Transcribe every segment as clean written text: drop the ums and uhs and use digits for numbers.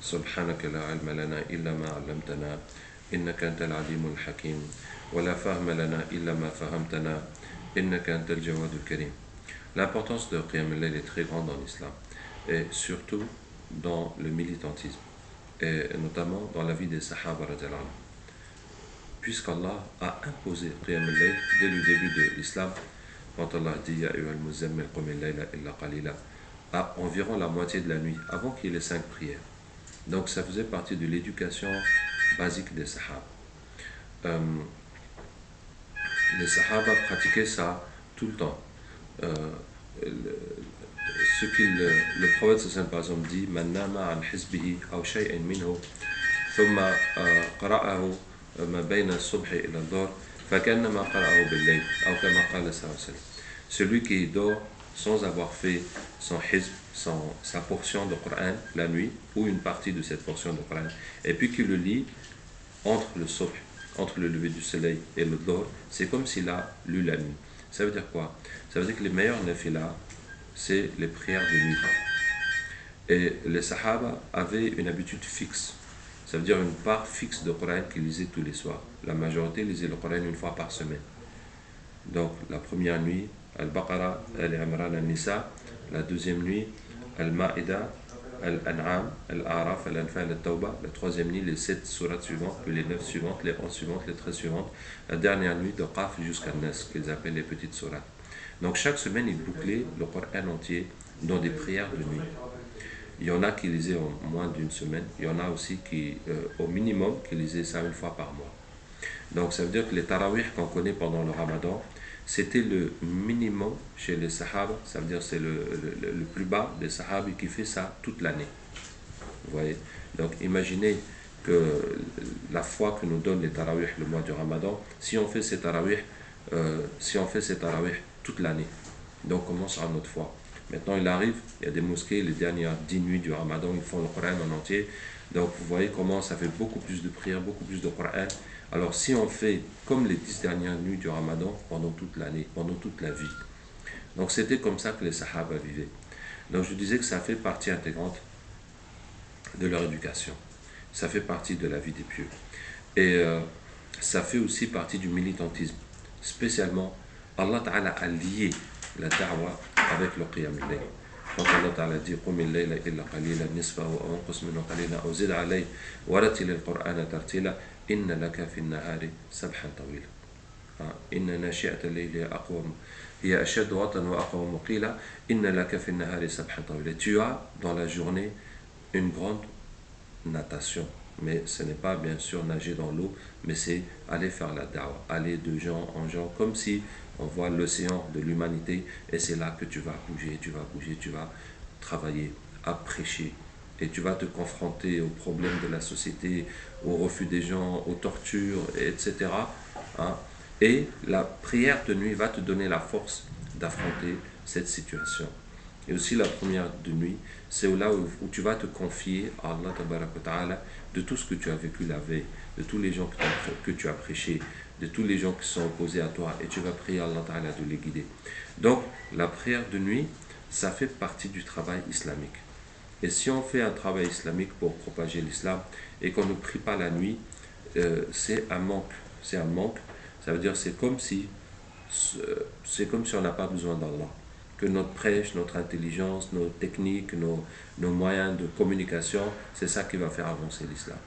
سبحانك لا علم لنا إلا ما علمتنا إنك أنت العليم الحكيم ولا فهم لنا إلا ما فهمتنا إنك أنت الجواد الكريم. L'importance de Qiyam al-Layl est très grande dans l'islam, et surtout dans le militantisme, et notamment dans la vie des Sahaba, puisqu'Allah a imposé Qiyam al-Layl dès le début de l'islam, quand Allah dit Ya ayyuhal muzammil qum al-layla illa qalila, à environ la moitié de la nuit, avant qu'il y ait les 5 prières. Donc ça faisait partie de l'éducation basique des Sahaba. Les Sahaba pratiquaient ça tout le temps. Le prophète sallallahu par exemple dit Man nama an hizbihi aw shay'in minhu thumma qara'ahu ma bayna as-subhi ila ad-dhuhr fakannama qara'ahu bil-layl aw kama qala sallallahu alayhi wa sallam. Celui qui dort sans avoir fait son hizb, sa portion de Coran la nuit, ou une partie de cette portion de Coran, et puis qui le lit entre le subh, entre le lever du soleil et le dhuhr, c'est comme s'il a lu la nuit. Ça veut dire quoi? Ça veut dire que les meilleurs nafilas, c'est les prières de nuit. Et les Sahaba avaient une habitude fixe. Ça veut dire une part fixe de Coran qu'ils lisaient tous les soirs. La majorité lisait le Coran une fois par semaine. Donc la première nuit, Al-Baqarah, Al-Imran, Al-Nisa. La deuxième nuit, Al-Ma'ida, Al-An'am, Al-A'raf, Al-Anfal, Al-Tawbah. La troisième nuit, les 7 sourates suivantes, puis les 9 suivantes, les 11 suivantes, les 13 suivantes. La dernière nuit, de Qaf jusqu'à Nas, qu'ils appellent les petites sourates. Donc chaque semaine, ils bouclaient le Coran entier dans des prières de nuit. Il y en a qui lisaient en moins d'une semaine. Il y en a aussi qui, au minimum, qui lisaient ça une fois par mois. Donc ça veut dire que les tarawih qu'on connaît pendant le Ramadan, c'était le minimum chez les Sahaba. Ça veut dire que c'est le plus bas des Sahaba qui fait ça toute l'année. Vous voyez? Donc imaginez que la foi que nous donne les tarawih le mois du Ramadan, si on fait ces tarawih, toute l'année, donc comment sera notre foi? Maintenant il arrive, il y a des mosquées, les dernières 10 nuits du Ramadan, ils font le Coran en entier. Donc vous voyez comment ça fait beaucoup plus de prières, beaucoup plus de Coran. Alors si on fait comme les 10 dernières nuits du Ramadan pendant toute l'année, pendant toute la vie. Donc c'était comme ça que les Sahaba vivaient. Donc je disais que ça fait partie intégrante de leur éducation. Ça fait partie de la vie des pieux. Et ça fait aussi partie du militantisme. Spécialement, Allah Ta'ala a lié la da'wa avec le qiyam al-layl. Quand Allah Ta'ala dit قُمِ اللَّيْلَ إِلَّا قَلِيلًا نِصْفَهُ أَوْ انقُصْ مِنْهُ قَلِيلًا أَوْ زِدْ عَلَيْهِ وَرَتِّلِ الْقُرْآنَ تَرْتِيلًا إِنَّ لَكَ فِي النَّهَارِ سَبْحًا طَوِيلًا إِنَّ نَاشِئَةَ اللَّيْلِ هِيَ أَشَدُّ وَطْئًا وَأَقْوَمُ قِيلًا إِنَّ لَكَ فِي النَّهَارِ سَبْحًا طَوِيلًا. Tu as dans la journée une grande natation, mais ce n'est pas bien sûr nager dans l'eau, mais c'est aller faire la da'wa, aller de gens en gens, comme si on voit l'océan de l'humanité, et c'est là que tu vas bouger, tu vas travailler, à prêcher, et tu vas te confronter aux problèmes de la société, au refus des gens, aux tortures, etc. Et la prière de nuit va te donner la force d'affronter cette situation. Et aussi la première de nuit, c'est là où tu vas te confier à Allah Ta'ala de tout ce que tu as vécu la veille, de tous les gens que tu as prêché, de tous les gens qui sont opposés à toi, et tu vas prier à Allah Ta'ala de les guider. Donc la prière de nuit, ça fait partie du travail islamique. Et si on fait un travail islamique pour propager l'islam et qu'on ne prie pas la nuit, c'est un manque. C'est un manque. Ça veut dire c'est comme si on n'a pas besoin d'Allah. Que notre prêche, notre intelligence, nos techniques, nos moyens de communication, c'est ça qui va faire avancer l'islam.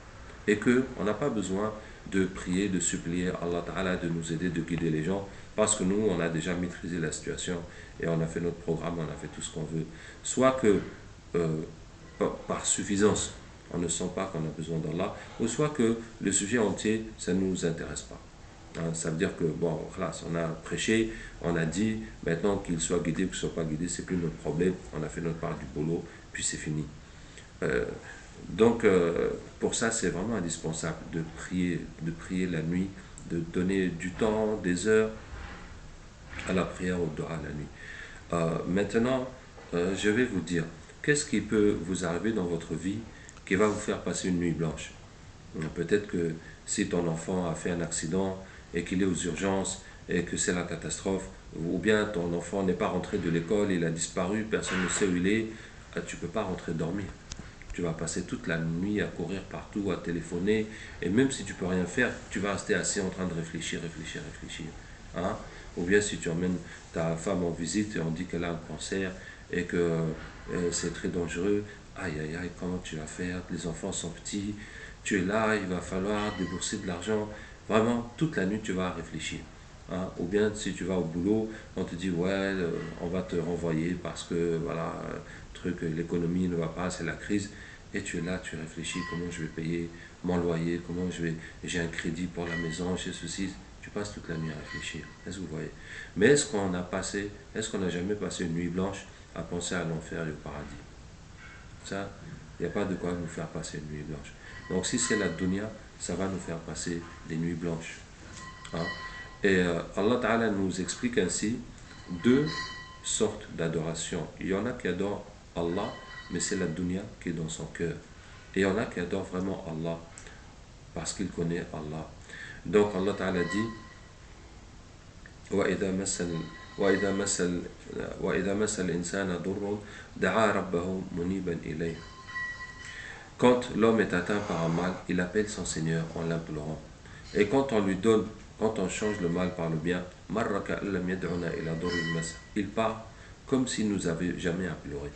Et qu'on n'a pas besoin de prier, de supplier Allah Ta'ala de nous aider, de guider les gens, parce que nous, on a déjà maîtrisé la situation et on a fait notre programme, on a fait tout ce qu'on veut. Soit que par suffisance, on ne sent pas qu'on a besoin d'Allah, ou soit que le sujet entier, ça ne nous intéresse pas. Ça veut dire que, bon, on a prêché, on a dit, maintenant qu'il soit guidé ou qu'il ne soit pas guidé, c'est plus notre problème, on a fait notre part du boulot, puis c'est fini. Donc, pour ça, c'est vraiment indispensable de prier la nuit, de donner du temps, des heures à la prière au dua la nuit. Maintenant, je vais vous dire, qu'est-ce qui peut vous arriver dans votre vie qui va vous faire passer une nuit blanche? Peut-être que si ton enfant a fait un accident et qu'il est aux urgences et que c'est la catastrophe, ou bien ton enfant n'est pas rentré de l'école, il a disparu, personne ne sait où il est, tu ne peux pas rentrer dormir. tu vas passer toute la nuit à courir partout, à téléphoner, et même si tu peux rien faire, tu vas rester assis en train de réfléchir, réfléchir, réfléchir. Hein? Ou bien si tu emmènes ta femme en visite et on dit qu'elle a un cancer et que c'est très dangereux, aïe aïe aïe, comment tu vas faire? Les enfants sont petits, tu es là, il va falloir débourser de l'argent. Vraiment, toute la nuit, tu vas réfléchir. Hein? Ou bien si tu vas au boulot, on te dit ouais, on va te renvoyer parce que voilà, l'économie ne va pas, c'est la crise. Et tu es là, tu réfléchis comment je vais payer mon loyer, comment j'ai un crédit pour la maison, j'ai ceci. Tu passes toute la nuit à réfléchir. Est-ce que vous voyez? Mais est-ce qu'on n'a jamais passé une nuit blanche à penser à l'enfer et au paradis? Ça, il n'y a pas de quoi nous faire passer une nuit blanche. Donc si c'est la dunya, ça va nous faire passer des nuits blanches. Hein? Et Allah Ta'ala nous explique ainsi deux sortes d'adoration. Il y en a qui adorent Allah, mais c'est la dunya qui est dans son cœur. Et il y en a qui adorent vraiment Allah, parce qu'il connaît Allah. Donc Allah Ta'ala dit وإذا مس وإذا مس وإذا مس الإنسان ضر دعا ربه منيبا إليه. Quand l'homme est atteint par un mal, il appelle son Seigneur en l'implorant. Et quand on lui donne, quand on change le mal par le bien, il part comme s'il nous avait jamais imploré.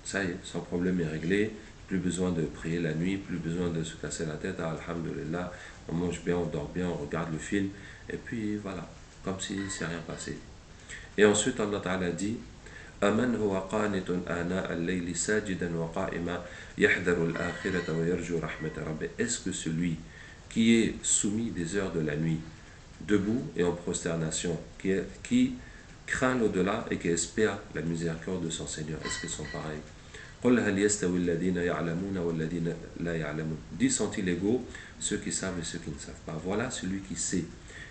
Ça y est, son problème est réglé, plus besoin de prier la nuit, plus besoin de se casser la tête, ah, alhamdulillah, on mange bien, on dort bien, on regarde le film, et puis voilà, comme si c'est rien passé. Et ensuite Allah Ta'ala dit أمن هو قانت آناء الليل ساجدا وقائما يحذر الآخرة ويرجو رحمة ربه. Est-ce que celui qui est soumis des heures de la nuit, debout et en prosternation, qui craint l'au-delà et qui espère la miséricorde de son Seigneur, est-ce qu'ils sont pareils? قل هل يستوي الذين يعلمون والذين لا يعلمون. Dis sont-ils égaux ceux qui savent et ceux qui ne savent pas? Voilà celui qui sait,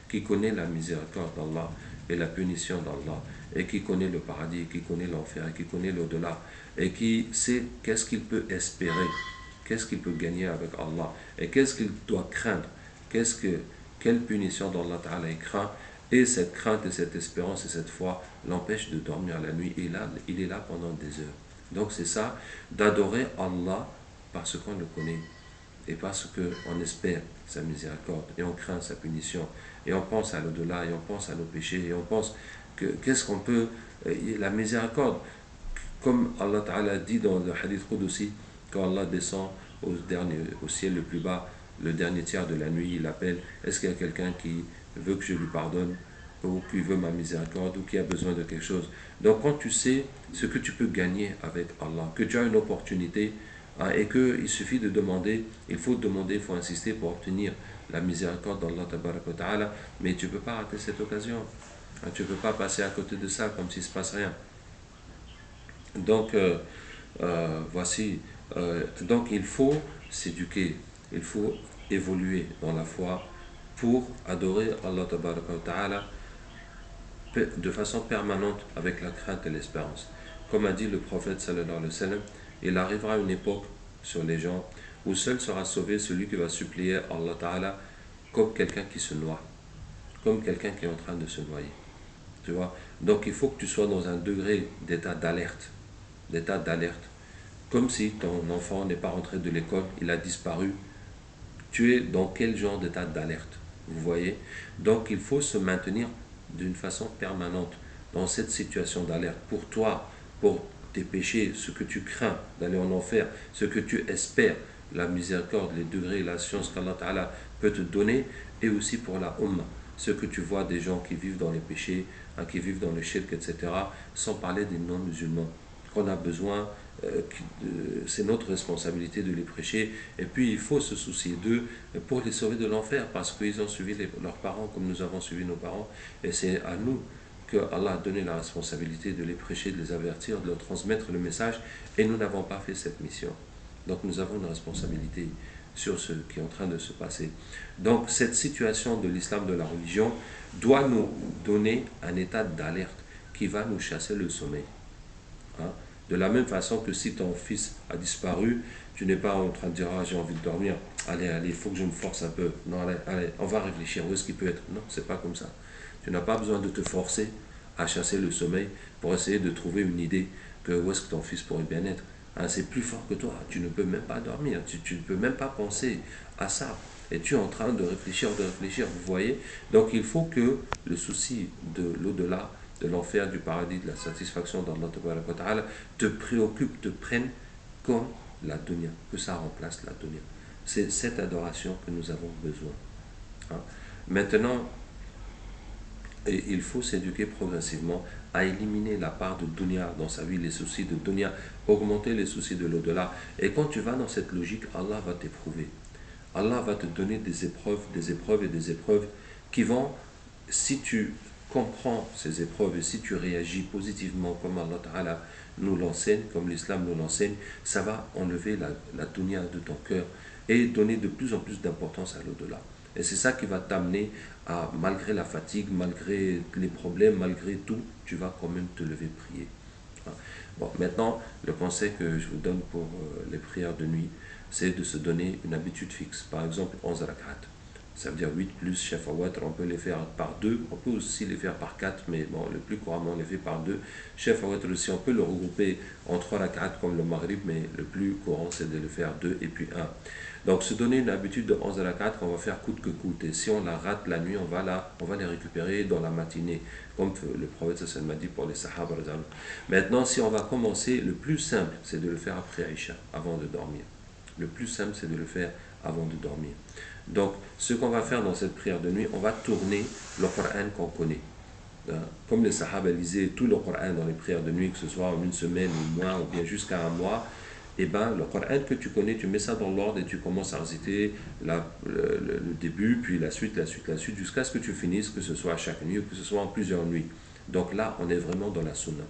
qui connaît la miséricorde d'Allah et la punition d'Allah, et qui connaît le paradis, qui connaît l'enfer, et qui connaît l'au-delà, et qui sait qu'est-ce qu'il peut espérer, qu'est-ce qu'il peut gagner avec Allah, et qu'est-ce qu'il doit craindre, quelle punition d'Allah Ta'ala il craint, et cette crainte et cette espérance et cette foi l'empêche de dormir la nuit, et là, il est là pendant des heures. Donc c'est ça, d'adorer Allah parce qu'on le connaît, et parce qu'on espère sa miséricorde, et on craint sa punition, et on pense à l'au-delà, et on pense à nos péchés, et on pense qu'est-ce qu'on peut, la miséricorde, comme Allah Ta'ala dit dans le hadith Qudsi, quand Allah descend au ciel le plus bas, le dernier tiers de la nuit, il appelle, est-ce qu'il y a quelqu'un qui veut que je lui pardonne, ou qui veut ma miséricorde, ou qui a besoin de quelque chose? Donc quand tu sais ce que tu peux gagner avec Allah, que tu as une opportunité, hein, et qu'il suffit de demander, il faut demander, il faut insister pour obtenir la miséricorde d'Allah Ta'ala, mais tu ne peux pas rater cette occasion. Tu ne peux pas passer à côté de ça comme s'il ne se passe rien. Donc, donc il faut s'éduquer, il faut évoluer dans la foi pour adorer Allah Ta'ala de façon permanente avec la crainte et l'espérance. Comme a dit le prophète sallallahu alayhi wa sallam, il arrivera une époque sur les gens où seul sera sauvé celui qui va supplier Allah Ta'ala comme quelqu'un qui se noie, comme quelqu'un qui est en train de se noyer. Tu vois? Donc il faut que tu sois dans un degré d'état d'alerte, comme si ton enfant n'est pas rentré de l'école, il a disparu. Tu es dans quel genre d'état d'alerte? Vous voyez? Donc il faut se maintenir d'une façon permanente dans cette situation d'alerte pour toi, pour tes péchés, ce que tu crains d'aller en enfer, ce que tu espères, la miséricorde, les degrés, la science qu'Allah Ta'ala peut te donner, et aussi pour la Ummah, ce que tu vois des gens qui vivent dans les péchés, hein, qui vivent dans le shirk, etc., sans parler des non-musulmans, qu'on a besoin, c'est notre responsabilité de les prêcher, et puis il faut se soucier d'eux pour les sauver de l'enfer, parce qu'ils ont suivi leurs parents comme nous avons suivi nos parents, et c'est à nous que Allah a donné la responsabilité de les prêcher, de les avertir, de leur transmettre le message, et nous n'avons pas fait cette mission. Donc nous avons une responsabilité sur ce qui est en train de se passer. Donc cette situation de l'islam, de la religion, doit nous donner un état d'alerte qui va nous chasser le sommeil. Hein? De la même façon que si ton fils a disparu, tu n'es pas en train de dire « Ah, j'ai envie de dormir, allez, il faut que je me force un peu. » Non, allez, on va réfléchir, où est-ce qu'il peut être? Non, c'est pas comme ça. Tu n'as pas besoin de te forcer à chasser le sommeil pour essayer de trouver une idée que où est-ce que ton fils pourrait bien être. Hein, c'est plus fort que toi. Tu ne peux même pas dormir. Tu ne peux même pas penser à ça. Et tu es en train de réfléchir, vous voyez. Donc il faut que le souci de l'au-delà, de l'enfer, du paradis, de la satisfaction d'Allah te préoccupe, te prenne comme la dunya, que ça remplace la dunya. C'est cette adoration que nous avons besoin. Hein. Maintenant, il faut s'éduquer progressivement à éliminer la part de dunya dans sa vie, les soucis de dunya, augmenter les soucis de l'au-delà. Et quand tu vas dans cette logique, Allah va t'éprouver. Allah va te donner des épreuves et des épreuves qui vont, si tu comprends ces épreuves et si tu réagis positivement comme Allah Ta'ala nous l'enseigne, comme l'islam nous l'enseigne, ça va enlever la dunya de ton cœur et donner de plus en plus d'importance à l'au-delà. Et c'est ça qui va t'amener à, malgré la fatigue, malgré les problèmes, malgré tout, tu vas quand même te lever prier. Bon, maintenant, le conseil que je vous donne pour les prières de nuit, c'est de se donner une habitude fixe. Par exemple, 11 rak'at. Ça veut dire 8 plus shaf'a watr, on peut les faire par 2, on peut aussi les faire par 4, mais bon, le plus couramment, on les fait par 2. Shaf'a watr aussi, on peut le regrouper en 3 rak'at comme le maghrib, mais le plus courant, c'est de le faire 2 et puis 1. Donc, se donner une habitude de 11 rak'at qu'on va faire coûte que coûte. Et si on la rate la nuit, on va les récupérer dans la matinée, comme le prophète ça m'a dit pour les sahaba. Maintenant, si on va commencer, le plus simple, c'est de le faire après Aïcha, avant de dormir. Le plus simple, c'est de le faire avant de dormir. Donc, ce qu'on va faire dans cette prière de nuit, on va tourner le Coran qu'on connaît. Comme les Sahaba lisaient tout le Coran dans les prières de nuit, que ce soit en une semaine, un mois, ou bien jusqu'à un mois, et bien le Coran que tu connais, tu mets ça dans l'ordre et tu commences à réciter le début, puis la suite, jusqu'à ce que tu finisses, que ce soit à chaque nuit ou que ce soit en plusieurs nuits. Donc là, on est vraiment dans la sunna.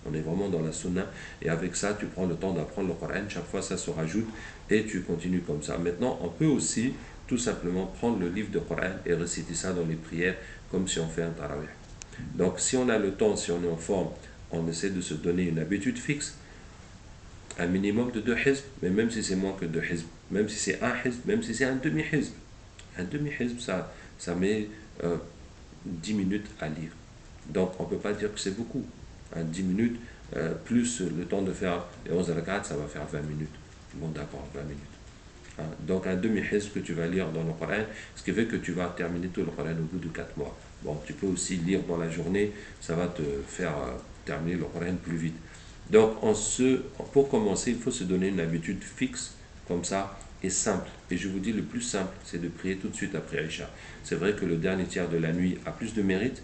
On est vraiment dans la sunna. Et avec ça, tu prends le temps d'apprendre le Coran. Chaque fois, ça se rajoute et tu continues comme ça. Maintenant, on peut aussi tout simplement prendre le livre de Coran et réciter ça dans les prières comme si on fait un tarawih. Donc, si on a le temps, si on est en forme, on essaie de se donner une habitude fixe, un minimum de 2 hizb, mais même si c'est moins que 2 hizb, même si c'est un hizb, même si c'est un demi-hizb. Un demi-hizb, ça met 10 minutes à lire. Donc, on ne peut pas dire que c'est beaucoup. 10 minutes, plus le temps de faire les 11 rak'at, ça va faire 20 minutes. Bon, d'accord, 20 minutes. Donc, un demi-hizb que tu vas lire dans le Coran, ce qui fait que tu vas terminer tout le Coran au bout de 4 mois. Bon, tu peux aussi lire dans la journée, ça va te faire terminer le Coran plus vite. Donc, pour commencer, il faut se donner une habitude fixe, comme ça, et simple. Et je vous dis, le plus simple, c'est de prier tout de suite après Aïcha. C'est vrai que le dernier tiers de la nuit a plus de mérite,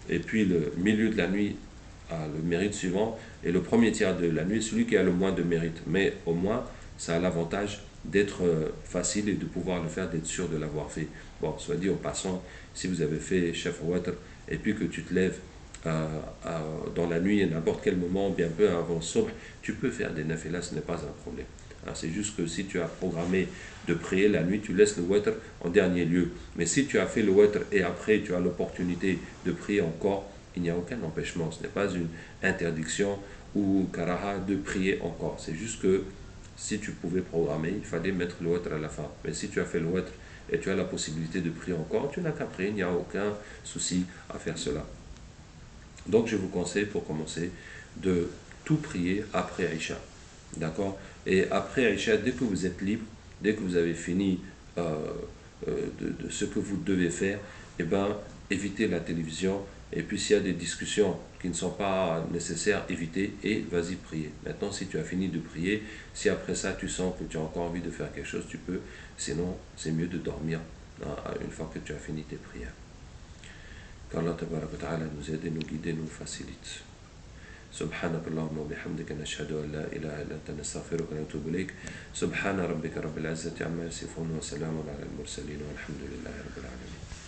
et puis le milieu de la nuit a le mérite suivant, et le premier tiers de la nuit, celui qui a le moins de mérite. Mais au moins, ça a l'avantage d'être facile et de pouvoir le faire, d'être sûr de l'avoir fait. Bon, soit dit en passant, si vous avez fait Shaf'a Watr, et puis que tu te lèves dans la nuit, à n'importe quel moment, bien peu avant le subh, tu peux faire des nafilas, ce n'est pas un problème. C'est juste que si tu as programmé de prier la nuit, tu laisses le watr en dernier lieu. Mais si tu as fait le watr et après tu as l'opportunité de prier encore, il n'y a aucun empêchement. Ce n'est pas une interdiction ou karaha de prier encore. C'est juste que si tu pouvais programmer, il fallait mettre le watr à la fin. Mais si tu as fait le watr et tu as la possibilité de prier encore, tu n'as qu'à prier, il n'y a aucun souci à faire cela. Donc je vous conseille pour commencer de tout prier après Aïcha. D'accord? Et après Aïcha, dès que vous êtes libre, dès que vous avez fini de ce que vous devez faire, eh ben, évitez la télévision. Et puis s'il y a des discussions qui ne sont pas nécessaires, évitez et vas-y prier. Maintenant, si tu as fini de prier, si après ça tu sens que tu as encore envie de faire quelque chose, tu peux. Sinon, c'est mieux de dormir une fois que tu as fini tes prières. Qu'Allah Ta'ala nous aide, nous guide, nous facilite. سبحانك اللهم وبحمدك نشهد أن لا إله إلا أنت نستغفرك ونتوب إليك سبحان ربك رب العزة عما يصفون وسلام على المرسلين والحمد لله رب العالمين